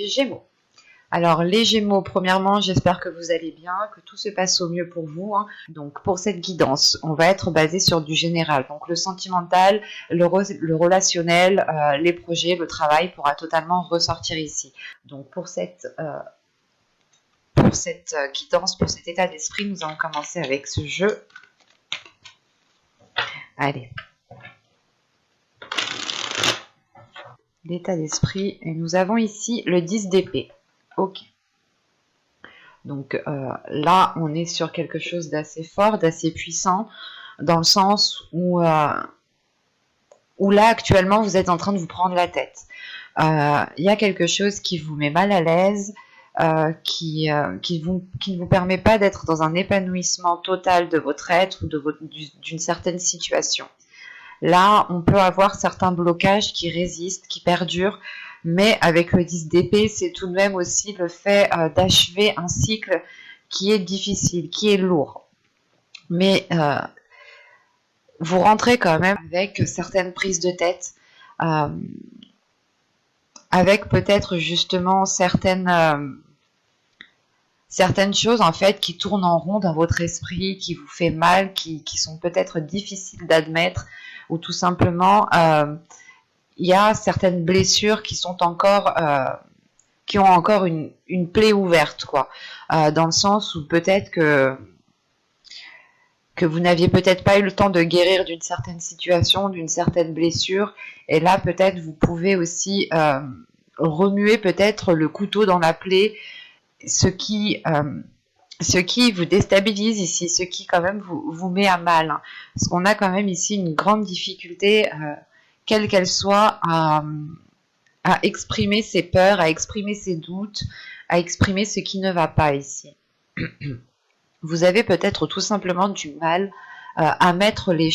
Gémeaux. Alors les Gémeaux, premièrement, j'espère que vous allez bien, que tout se passe au mieux pour vous. Donc pour cette guidance, on va être basé sur du général. Donc le sentimental, le relationnel, les projets, le travail pourra totalement ressortir ici. Donc pour cette guidance, pour cet état d'esprit, nous allons commencer avec ce jeu. Allez. L'état d'esprit. Et nous avons ici le 10 d'épée. Ok. Donc là, on est sur quelque chose d'assez fort, d'assez puissant, dans le sens où là, actuellement, vous êtes en train de vous prendre la tête. Il y a quelque chose qui vous met mal à l'aise, qui ne vous permet pas d'être dans un épanouissement total de votre être ou d'une certaine situation. Là, on peut avoir certains blocages qui résistent, qui perdurent, mais avec le 10 d'épée, c'est tout de même aussi le fait d'achever un cycle qui est difficile, qui est lourd. Mais vous rentrez quand même avec certaines prises de tête, avec peut-être justement certaines choses en fait qui tournent en rond dans votre esprit, qui vous fait mal, qui sont peut-être difficiles d'admettre, ou tout simplement il y a certaines blessures qui sont encore qui ont encore une plaie ouverte, quoi, dans le sens où peut-être que vous n'aviez peut-être pas eu le temps de guérir d'une certaine situation, d'une certaine blessure, et là peut-être vous pouvez aussi remuer peut-être le couteau dans la plaie, ce qui vous déstabilise ici, ce qui quand même vous met à mal, hein. Parce qu'on a quand même ici une grande difficulté, quelle qu'elle soit, à exprimer ses peurs, à exprimer ses doutes, à exprimer ce qui ne va pas ici. Vous avez peut-être tout simplement du mal à mettre les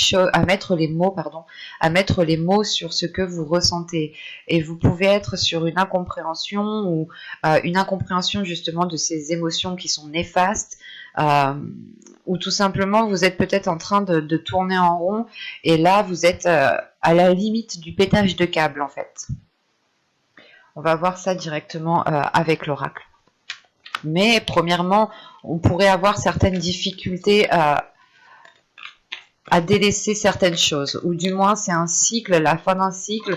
mots sur ce que vous ressentez, et vous pouvez être sur une incompréhension ou une incompréhension justement de ces émotions qui sont néfastes, ou tout simplement vous êtes peut-être en train de tourner en rond, et là vous êtes à la limite du pétage de câble en fait. On va voir ça directement avec l'oracle. Mais premièrement, on pourrait avoir certaines difficultés à délaisser certaines choses, ou du moins c'est un cycle, la fin d'un cycle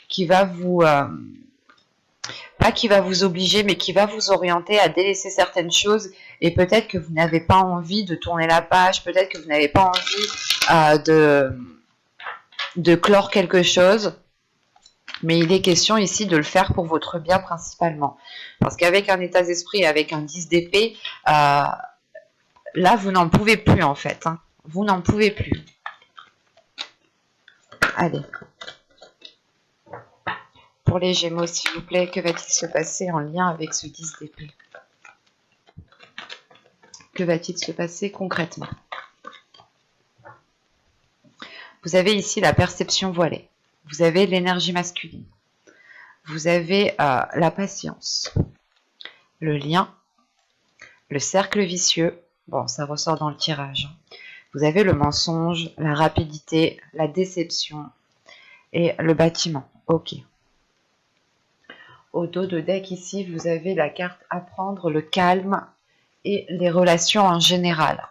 qui va vous pas qui va vous obliger, mais qui va vous orienter à délaisser certaines choses, et peut-être que vous n'avez pas envie de tourner la page, peut-être que vous n'avez pas envie de clore quelque chose, mais il est question ici de le faire pour votre bien principalement, parce qu'avec un état d'esprit, avec un 10 d'épée, là vous n'en pouvez plus en fait, hein. Vous n'en pouvez plus. Allez. Pour les Gémeaux, s'il vous plaît, que va-t-il se passer en lien avec ce 10 d'épée? Que va-t-il se passer concrètement? Vous avez ici la perception voilée. Vous avez l'énergie masculine. Vous avez la patience. Le lien. Le cercle vicieux. Bon, ça ressort dans le tirage. Vous avez le mensonge, la rapidité, la déception et le bâtiment. Ok. Au dos de deck ici, vous avez la carte apprendre, le calme et les relations en général.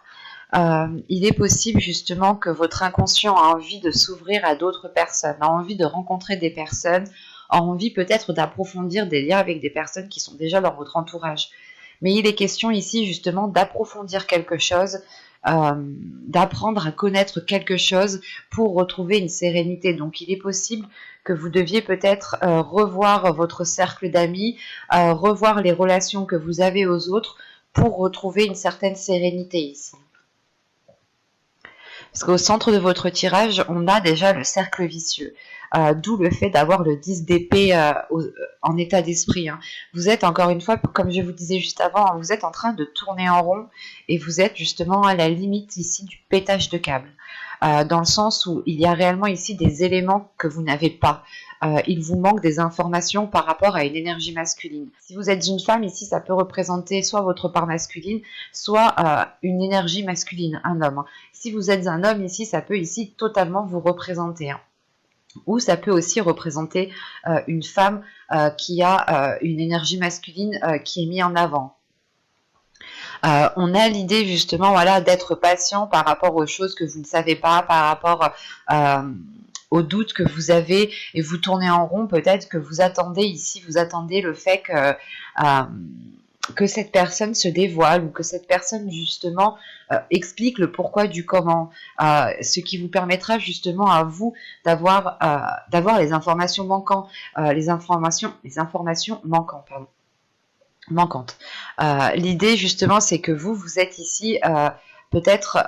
Il est possible justement que votre inconscient a envie de s'ouvrir à d'autres personnes, a envie de rencontrer des personnes, a envie peut-être d'approfondir des liens avec des personnes qui sont déjà dans votre entourage. Mais il est question ici justement d'approfondir quelque chose, d'apprendre à connaître quelque chose pour retrouver une sérénité. Donc il est possible que vous deviez peut-être revoir votre cercle d'amis, revoir les relations que vous avez aux autres pour retrouver une certaine sérénité ici. Parce qu'au centre de votre tirage, on a déjà le cercle vicieux. D'où le fait d'avoir le 10 d'épée en état d'esprit, hein. Vous êtes, encore une fois, comme je vous disais juste avant, vous êtes en train de tourner en rond, et vous êtes justement à la limite ici du pétage de câble. Dans le sens où il y a réellement ici des éléments que vous n'avez pas. Il vous manque des informations par rapport à une énergie masculine. Si vous êtes une femme, ici, ça peut représenter soit votre part masculine, soit une énergie masculine, un homme. Si vous êtes un homme, ici, ça peut ici totalement vous représenter, hein. Ou ça peut aussi représenter une femme qui a une énergie masculine qui est mise en avant. On a l'idée justement, voilà, d'être patient par rapport aux choses que vous ne savez pas, par rapport aux doutes que vous avez, et vous tournez en rond. Peut-être que vous attendez ici, vous attendez le fait que cette personne se dévoile, ou que cette personne justement explique le pourquoi du comment, ce qui vous permettra justement à vous d'avoir les informations manquantes, les informations manquantes, pardon, manquantes. L'idée justement, c'est que vous êtes ici peut-être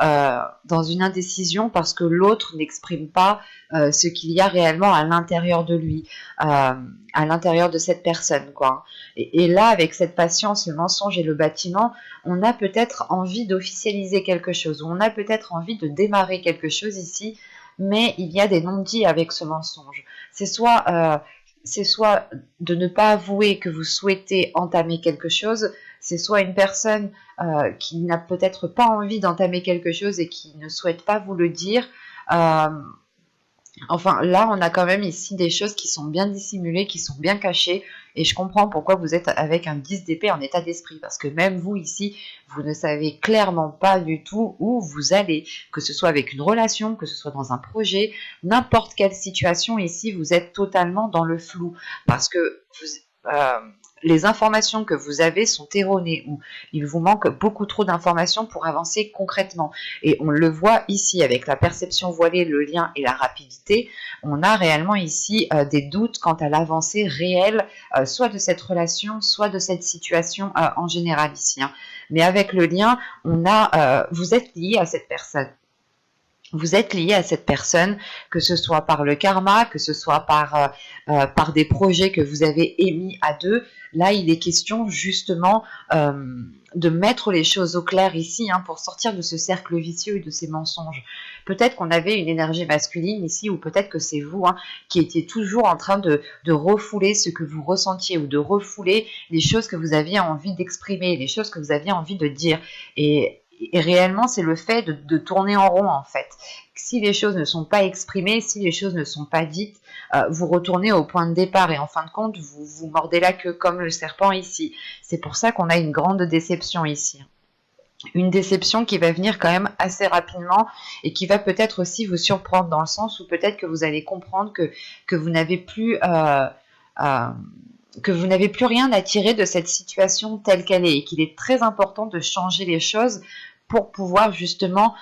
dans une indécision parce que l'autre n'exprime pas ce qu'il y a réellement à l'intérieur de lui, à l'intérieur de cette personne, quoi. Et là, avec cette patience, le mensonge et le bâtiment, on a peut-être envie d'officialiser quelque chose, ou on a peut-être envie de démarrer quelque chose ici, mais il y a des non-dits avec ce mensonge. C'est soit de ne pas avouer que vous souhaitez entamer quelque chose, c'est soit une personne qui n'a peut-être pas envie d'entamer quelque chose et qui ne souhaite pas vous le dire. Enfin, là, on a quand même ici des choses qui sont bien dissimulées, qui sont bien cachées, et je comprends pourquoi vous êtes avec un 10 d'épée en état d'esprit, parce que même vous, ici, vous ne savez clairement pas du tout où vous allez, que ce soit avec une relation, que ce soit dans un projet, n'importe quelle situation, ici, vous êtes totalement dans le flou, parce que les informations que vous avez sont erronées, ou il vous manque beaucoup trop d'informations pour avancer concrètement. Et on le voit ici avec la perception voilée, le lien et la rapidité. On a réellement ici des doutes quant à l'avancée réelle, soit de cette relation, soit de cette situation en général ici. Hein. Mais avec le lien, vous êtes lié à cette personne. Vous êtes lié à cette personne, que ce soit par le karma, que ce soit par des projets que vous avez émis à deux. Là, il est question justement de mettre les choses au clair ici, hein, pour sortir de ce cercle vicieux et de ces mensonges. Peut-être qu'on avait une énergie masculine ici, ou peut-être que c'est vous, hein, qui étiez toujours en train de refouler ce que vous ressentiez, ou de refouler les choses que vous aviez envie d'exprimer, les choses que vous aviez envie de dire. Et réellement, c'est le fait de tourner en rond, en fait. Si les choses ne sont pas exprimées, si les choses ne sont pas dites, vous retournez au point de départ, et en fin de compte, vous vous mordez la queue comme le serpent ici. C'est pour ça qu'on a une grande déception ici. Une déception qui va venir quand même assez rapidement, et qui va peut-être aussi vous surprendre, dans le sens où peut-être que vous allez comprendre que vous n'avez plus... que vous n'avez plus rien à tirer de cette situation telle qu'elle est, et qu'il est très important de changer les choses pour pouvoir justement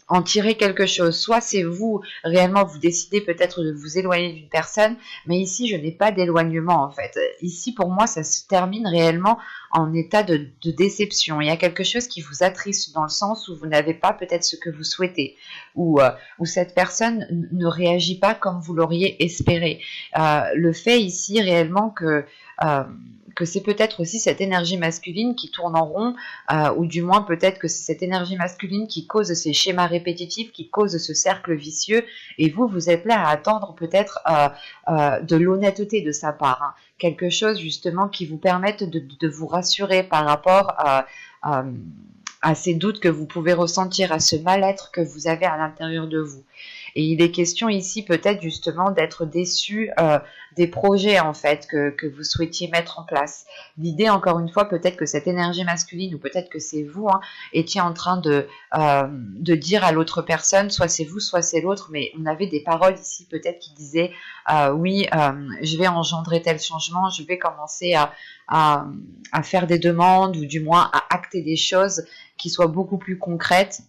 en tirer quelque chose. Soit c'est vous, réellement, vous décidez peut-être de vous éloigner d'une personne, mais ici, je n'ai pas d'éloignement, en fait. Ici, pour moi, ça se termine réellement en état de déception. Il y a quelque chose qui vous attriste, dans le sens où vous n'avez pas peut-être ce que vous souhaitez, ou cette personne ne réagit pas comme vous l'auriez espéré. Le fait ici, réellement, que c'est peut-être aussi cette énergie masculine qui tourne en rond, ou du moins peut-être que c'est cette énergie masculine qui cause ces schémas répétitifs, qui cause ce cercle vicieux, et vous êtes là à attendre peut-être de l'honnêteté de sa part, hein. Quelque chose justement qui vous permette de vous rassurer par rapport à ces doutes que vous pouvez ressentir, à ce mal-être que vous avez à l'intérieur de vous. Et il est question ici peut-être justement d'être déçu des projets, en fait, que vous souhaitiez mettre en place. L'idée, encore une fois, peut-être que cette énergie masculine, ou peut-être que c'est vous, hein, étiez en train de dire à l'autre personne, soit c'est vous, soit c'est l'autre, mais on avait des paroles ici peut-être qui disaient oui, je vais engendrer tel changement, je vais commencer à faire des demandes, ou du moins à acter des choses qui soient beaucoup plus concrètes,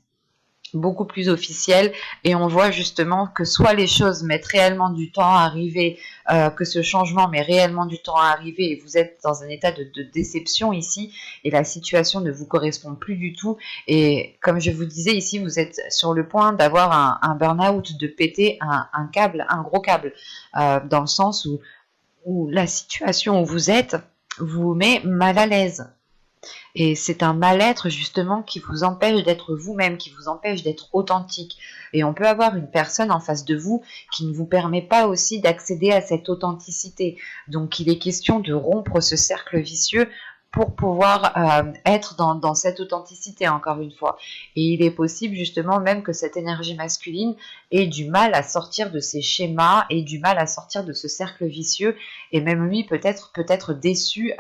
beaucoup plus officielle, et on voit justement que soit les choses mettent réellement du temps à arriver, que ce changement met réellement du temps à arriver, et vous êtes dans un état de déception ici, et la situation ne vous correspond plus du tout, et comme je vous disais ici, vous êtes sur le point d'avoir un burn-out, de péter un câble, un gros câble, dans le sens où la situation où vous êtes vous met mal à l'aise. Et c'est un mal-être justement qui vous empêche d'être vous-même, qui vous empêche d'être authentique. Et on peut avoir une personne en face de vous qui ne vous permet pas aussi d'accéder à cette authenticité. Donc il est question de rompre ce cercle vicieux pour pouvoir être dans cette authenticité, encore une fois. Et il est possible justement même que cette énergie masculine ait du mal à sortir de ces schémas, et du mal à sortir de ce cercle vicieux, et même lui peut-être déçu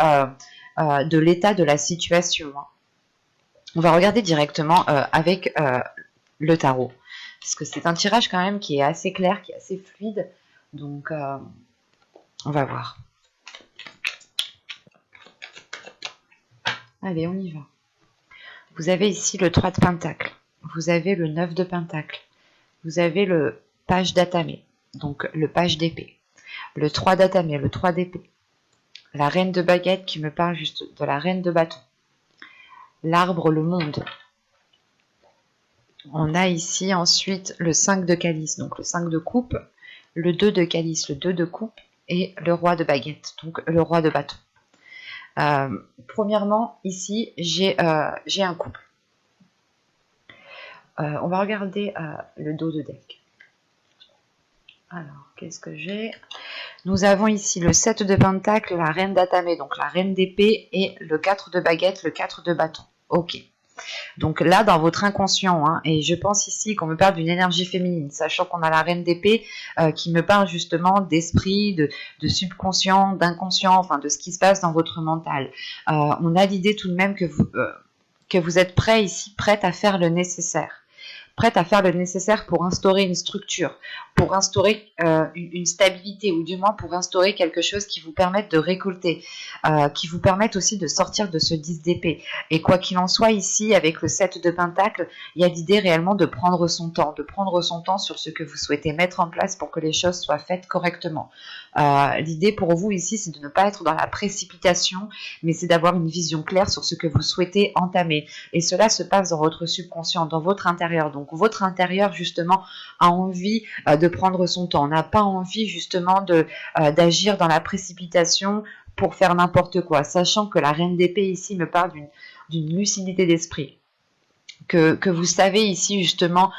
de l'état de la situation. On va regarder directement avec le tarot, parce que c'est un tirage quand même qui est assez clair, qui est assez fluide, donc on va voir. Allez, on y va. Vous avez ici le 3 de Pentacle, vous avez le 9 de Pentacle, vous avez le page d'Atamé, donc le page d'épée, le 3 d'Atamé, le 3 d'épée, la reine de baguette qui me parle juste de la reine de bâton, l'arbre, le monde. On a ici ensuite le 5 de calice, donc le 5 de coupe, le 2 de calice, le 2 de coupe, et le roi de baguette, donc le roi de bâton. Premièrement, ici, j'ai un couple. On va regarder le dos de deck. Alors, qu'est-ce que j'ai? Nous avons ici le 7 de pentacle, la reine d'Atamé, donc la reine d'épée, et le 4 de baguette, le 4 de bâton. Ok. Donc là, dans votre inconscient, et je pense ici qu'on me parle d'une énergie féminine, sachant qu'on a la reine d'épée qui me parle justement d'esprit, de subconscient, d'inconscient, enfin de ce qui se passe dans votre mental. On a l'idée tout de même que vous êtes prêt ici, prête à faire le nécessaire. Prête à faire le nécessaire pour instaurer une structure, pour instaurer une stabilité, ou du moins pour instaurer quelque chose qui vous permette de récolter, qui vous permette aussi de sortir de ce 10 d'épée. Et quoi qu'il en soit, ici, avec le 7 de pentacle, il y a l'idée réellement de prendre son temps sur ce que vous souhaitez mettre en place pour que les choses soient faites correctement. L'idée pour vous ici, c'est de ne pas être dans la précipitation, mais c'est d'avoir une vision claire sur ce que vous souhaitez entamer. Et cela se passe dans votre subconscient, dans votre intérieur. Donc votre intérieur justement a envie de prendre son temps, n'a pas envie justement d'agir dans la précipitation pour faire n'importe quoi, sachant que la reine d'épée ici me parle d'une lucidité d'esprit. Que vous savez ici justement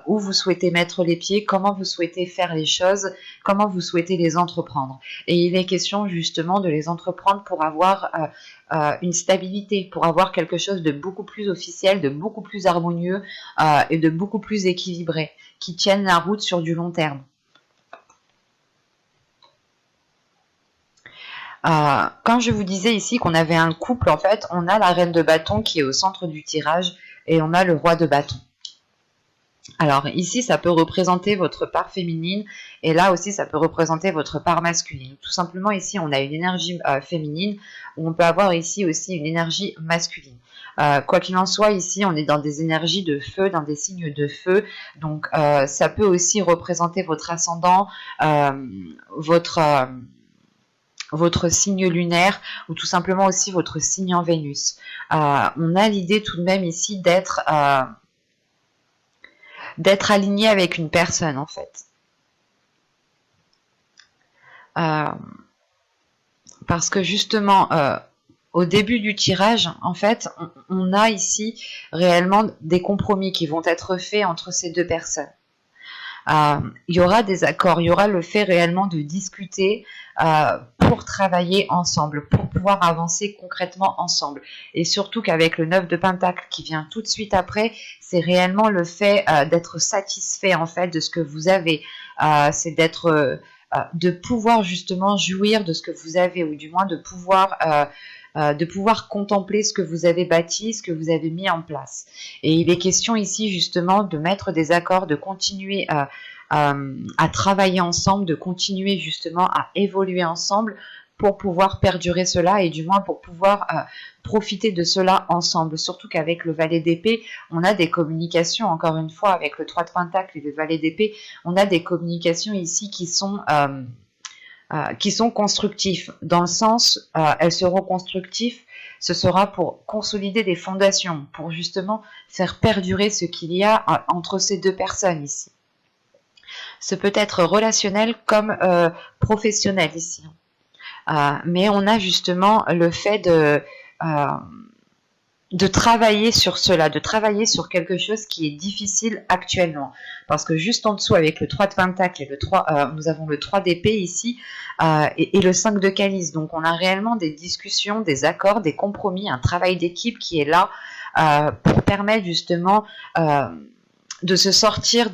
où vous souhaitez mettre les pieds, comment vous souhaitez faire les choses, comment vous souhaitez les entreprendre. Et il est question justement de les entreprendre pour avoir une stabilité, pour avoir quelque chose de beaucoup plus officiel, de beaucoup plus harmonieux et de beaucoup plus équilibré, qui tienne la route sur du long terme. Quand je vous disais ici qu'on avait un couple, en fait, on a la reine de bâton qui est au centre du tirage, et on a le roi de bâton. Alors ici, ça peut représenter votre part féminine, et là aussi, ça peut représenter votre part masculine. Tout simplement, ici, on a une énergie féminine, où on peut avoir ici aussi une énergie masculine. Quoi qu'il en soit, ici, on est dans des énergies de feu, dans des signes de feu, donc ça peut aussi représenter votre ascendant, votre signe lunaire, ou tout simplement aussi votre signe en Vénus. On a l'idée tout de même ici d'être aligné avec une personne, en fait. Parce que justement, au début du tirage, en fait, on a ici réellement des compromis qui vont être faits entre ces deux personnes. Il y aura des accords, il y aura le fait réellement de discuter pour travailler ensemble, pour pouvoir avancer concrètement ensemble. Et surtout qu'avec le 9 de pentacle qui vient tout de suite après, c'est réellement le fait d'être satisfait en fait de ce que vous avez. C'est de pouvoir justement jouir de ce que vous avez, ou du moins de pouvoir contempler ce que vous avez bâti, ce que vous avez mis en place. Et il est question ici justement de mettre des accords, de continuer à travailler ensemble, de continuer justement à évoluer ensemble pour pouvoir perdurer cela, et du moins pour pouvoir profiter de cela ensemble. Surtout qu'avec le valet d'épée, on a des communications, encore une fois, avec le 3 de pentacle et le valet d'épée, on a des communications ici qui sont constructifs, dans le sens, elles seront constructives, ce sera pour consolider des fondations, pour justement faire perdurer ce qu'il y a entre ces deux personnes ici. Ce peut être relationnel comme professionnel ici. Mais on a justement le fait de travailler sur cela, de travailler sur quelque chose qui est difficile actuellement. Parce que juste en dessous, avec le 3 de Pentacle et le 3, nous avons le 3 d'épée ici et le 5 de Calice. Donc on a réellement des discussions, des accords, des compromis, un travail d'équipe qui est là pour permettre justement de se sortir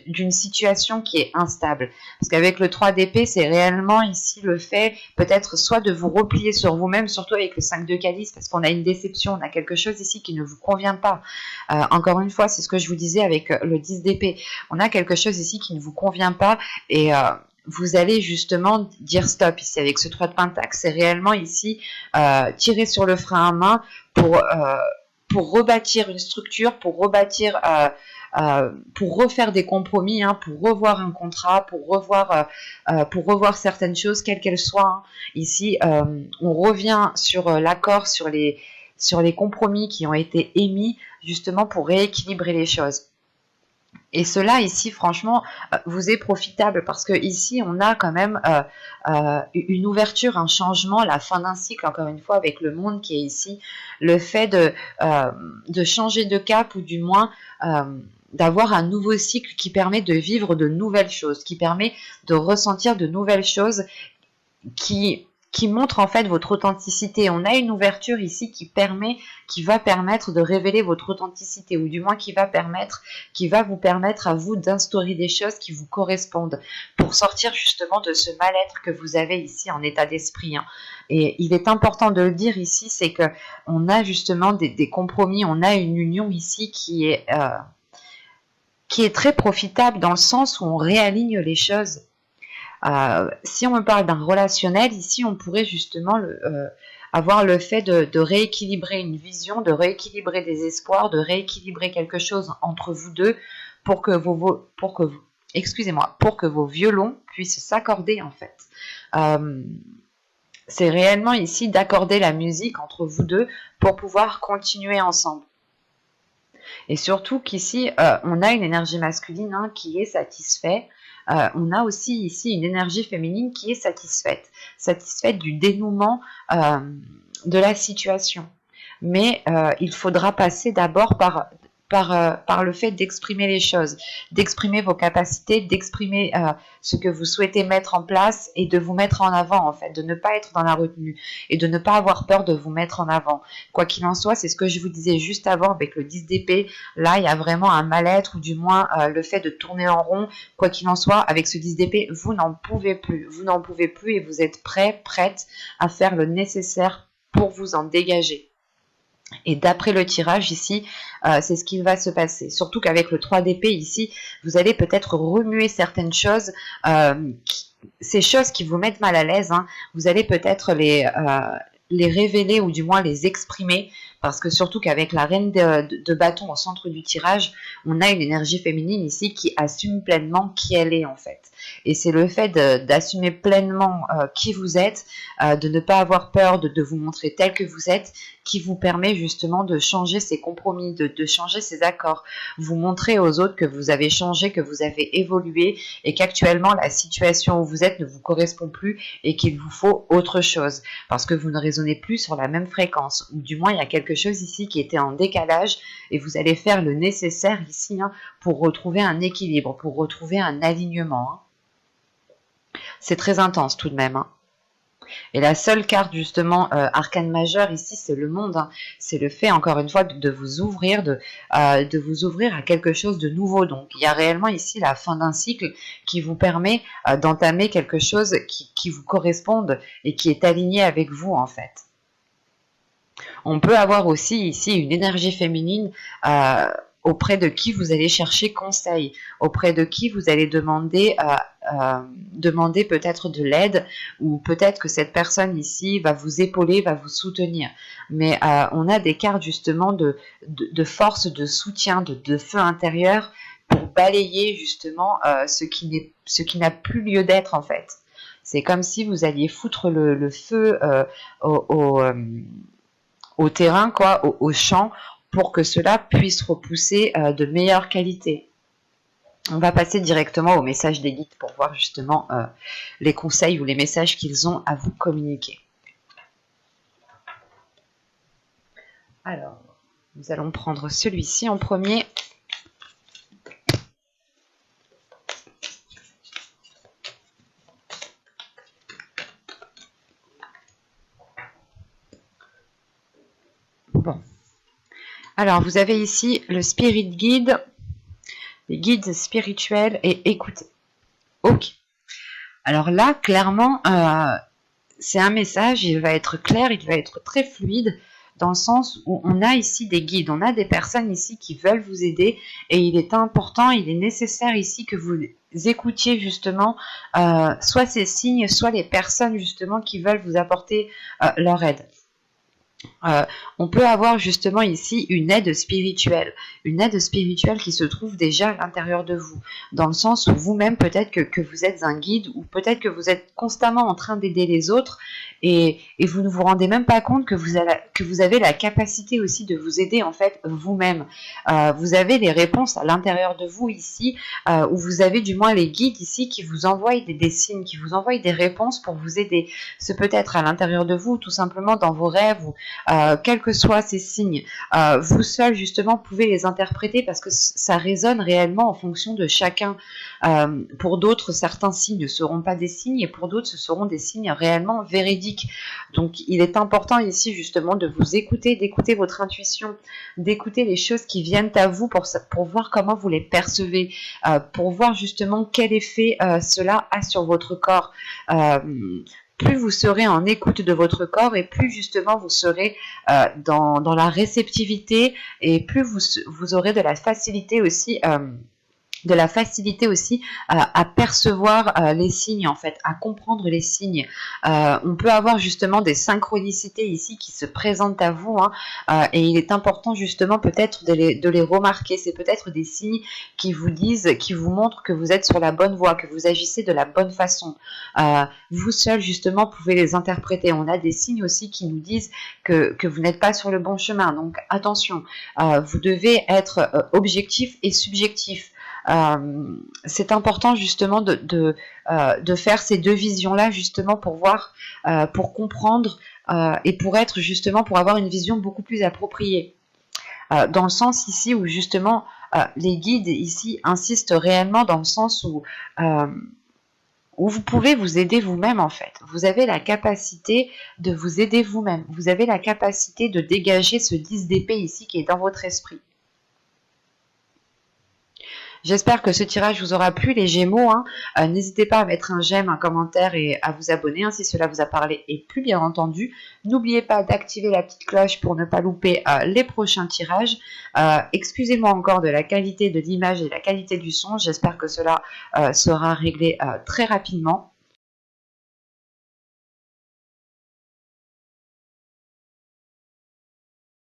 d'une situation qui est instable. Parce qu'avec le 3 d'épée, c'est réellement ici le fait peut-être soit de vous replier sur vous-même, surtout avec le 5 de calice, parce qu'on a une déception, on a quelque chose ici qui ne vous convient pas. Encore une fois, c'est ce que je vous disais avec le 10 d'épée. On a quelque chose ici qui ne vous convient pas et vous allez justement dire stop ici avec ce 3 de pentacle. C'est réellement ici tirer sur le frein à main pour rebâtir une structure, pour rebâtir... pour refaire des compromis, hein, pour revoir un contrat, pour revoir certaines choses, quelles qu'elles soient. Hein. Ici, on revient sur l'accord, sur les compromis qui ont été émis, justement pour rééquilibrer les choses. Et cela ici, franchement, vous est profitable parce que ici, on a quand même une ouverture, un changement, la fin d'un cycle, encore une fois, avec le monde qui est ici, le fait de changer de cap ou du moins d'avoir un nouveau cycle qui permet de vivre de nouvelles choses, qui permet de ressentir de nouvelles choses qui montre en fait votre authenticité. On a une ouverture ici qui va permettre de révéler votre authenticité, ou du moins qui va vous permettre à vous d'instaurer des choses qui vous correspondent, pour sortir justement de ce mal-être que vous avez ici en état d'esprit. Hein. Et il est important de le dire ici, c'est que on a justement des compromis, on a une union ici qui est très profitable dans le sens où on réaligne les choses. Si on me parle d'un relationnel, ici on pourrait justement avoir le fait de rééquilibrer une vision, de rééquilibrer des espoirs, de rééquilibrer quelque chose entre vous deux pour que vos violons puissent s'accorder en fait. C'est réellement ici d'accorder la musique entre vous deux pour pouvoir continuer ensemble. Et surtout qu'ici, on a une énergie masculine hein, qui est satisfaite. On a aussi ici une énergie féminine qui est satisfaite du dénouement de la situation. Mais il faudra passer d'abord par le fait d'exprimer les choses, d'exprimer vos capacités, d'exprimer ce que vous souhaitez mettre en place et de vous mettre en avant en fait, de ne pas être dans la retenue et de ne pas avoir peur de vous mettre en avant. Quoi qu'il en soit, c'est ce que je vous disais juste avant avec le 10 d'épée, là il y a vraiment un mal-être ou du moins le fait de tourner en rond. Quoi qu'il en soit, avec ce 10 d'épée, vous n'en pouvez plus et vous êtes prête à faire le nécessaire pour vous en dégager. Et d'après le tirage ici, c'est ce qui va se passer. Surtout qu'avec le 3 d'épée ici, vous allez peut-être remuer certaines choses, ces choses qui vous mettent mal à l'aise, hein, vous allez peut-être les révéler ou du moins les exprimer, parce que surtout qu'avec la reine de bâton au centre du tirage, on a une énergie féminine ici qui assume pleinement qui elle est en fait. Et c'est le fait d'assumer pleinement qui vous êtes, de ne pas avoir peur de vous montrer tel que vous êtes, qui vous permet justement de changer ces compromis, de changer ces accords. Vous montrer aux autres que vous avez changé, que vous avez évolué et qu'actuellement la situation où vous êtes ne vous correspond plus et qu'il vous faut autre chose parce que vous ne résonnez plus sur la même fréquence, ou du moins il y a quelque chose ici qui était en décalage et vous allez faire le nécessaire ici hein, pour retrouver un équilibre, pour retrouver un alignement. Hein. C'est très intense tout de même. Hein. Et la seule carte justement arcane majeure ici, c'est le monde. Hein. C'est le fait encore une fois de vous ouvrir, de vous ouvrir à quelque chose de nouveau. Donc il y a réellement ici la fin d'un cycle qui vous permet d'entamer quelque chose qui vous corresponde et qui est aligné avec vous en fait. On peut avoir aussi ici une énergie féminine auprès de qui vous allez chercher conseil, auprès de qui vous allez demander peut-être de l'aide, ou peut-être que cette personne ici va vous épauler, va vous soutenir. Mais on a des cartes justement de force, de soutien, de feu intérieur pour balayer justement ce qui n'a plus lieu d'être en fait. C'est comme si vous alliez foutre le feu au terrain, quoi, au champ, pour que cela puisse repousser de meilleure qualité. On va passer directement au message des guides pour voir justement les conseils ou les messages qu'ils ont à vous communiquer. Alors, Nous allons prendre celui-ci en premier. Bon. Alors, vous avez ici le Spirit Guide, les guides spirituels et écoutez. Ok. Alors là, clairement, c'est un message, il va être clair, il va être très fluide, dans le sens où on a ici des guides, on a des personnes ici qui veulent vous aider, et il est important, il est nécessaire ici que vous écoutiez justement soit ces signes, soit les personnes justement qui veulent vous apporter leur aide. On peut avoir justement ici une aide spirituelle qui se trouve déjà à l'intérieur de vous, dans le sens où vous-même peut-être que vous êtes un guide, ou peut-être que vous êtes constamment en train d'aider les autres, et vous ne vous rendez même pas compte que vous avez la capacité aussi de vous aider en fait vous-même. Vous avez les réponses à l'intérieur de vous ici, où vous avez du moins les guides ici qui vous envoient des signes, qui vous envoient des réponses pour vous aider. Ce peut être à l'intérieur de vous, tout simplement dans vos rêves, ou quels que soient ces signes, vous seul justement pouvez les interpréter, parce que ça résonne réellement en fonction de chacun. Pour d'autres, certains signes ne seront pas des signes, et pour d'autres, ce seront des signes réellement véridiques. Donc il est important ici justement de vous écouter, d'écouter votre intuition, d'écouter les choses qui viennent à vous pour voir comment vous les percevez, pour voir justement quel effet cela a sur votre corps. Plus vous serez en écoute de votre corps, et plus justement vous serez dans la réceptivité, et plus vous aurez de la facilité aussi à percevoir les signes, en fait, à comprendre les signes. On peut avoir justement des synchronicités ici qui se présentent à vous, et il est important justement peut-être de les remarquer. C'est peut-être des signes qui vous disent, qui vous montrent que vous êtes sur la bonne voie, que vous agissez de la bonne façon. Vous seul justement pouvez les interpréter. On a des signes aussi qui nous disent que vous n'êtes pas sur le bon chemin. Donc attention, vous devez être objectif et subjectif. C'est important justement de faire ces deux visions-là justement pour voir, pour comprendre, et pour avoir une vision beaucoup plus appropriée. Dans le sens ici où justement les guides ici insistent réellement dans le sens où vous pouvez vous aider vous-même en fait. Vous avez la capacité de vous aider vous-même. Vous avez la capacité de dégager ce 10 d'épée ici qui est dans votre esprit. J'espère que ce tirage vous aura plu, les Gémeaux. N'hésitez pas à mettre un j'aime, un commentaire et à vous abonner si cela vous a parlé et plu, bien entendu. N'oubliez pas d'activer la petite cloche pour ne pas louper les prochains tirages. Excusez-moi encore de la qualité de l'image et la qualité du son. J'espère que cela sera réglé très rapidement.